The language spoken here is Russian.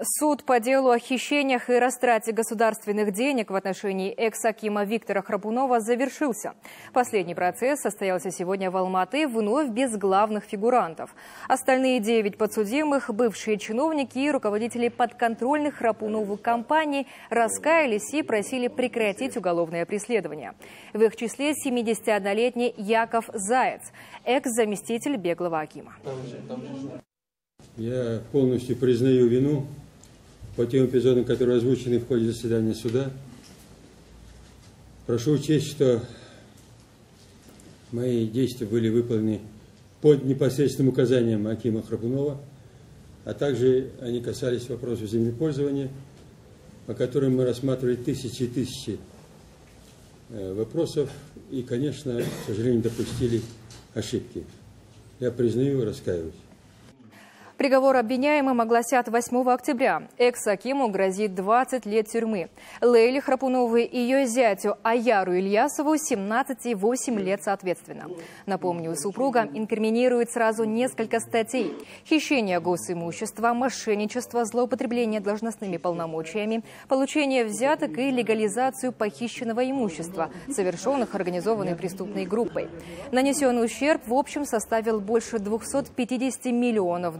Суд по делу о хищениях и растрате государственных денег в отношении экс-акима Виктора Храпунова завершился. Последний процесс состоялся сегодня в Алматы, вновь без главных фигурантов. Остальные 9 подсудимых, бывшие чиновники и руководители подконтрольных Храпунову компаний, раскаялись и просили прекратить уголовное преследование. В их числе 71-летний Яков Заяц, экс-заместитель беглого акима. Я полностью признаю вину по тем эпизодам, которые озвучены в ходе заседания суда. Прошу учесть, что мои действия были выполнены под непосредственным указанием акима Храпунова, а также они касались вопросов землепользования, по которым мы рассматривали тысячи и тысячи вопросов и, конечно, к сожалению, допустили ошибки. Я признаю и раскаиваюсь. Приговор обвиняемым огласят 8 октября. Экс-акиму грозит 20 лет тюрьмы. Лейле Храпуновой и ее зятю Аяру Ильясову 17 и 8 лет соответственно. Напомню, супруга инкриминирует сразу несколько статей: хищение госимущества, мошенничество, злоупотребление должностными полномочиями, получение взяток и легализацию похищенного имущества, совершенных организованной преступной группой. Нанесенный ущерб в общем составил больше $250 миллионов.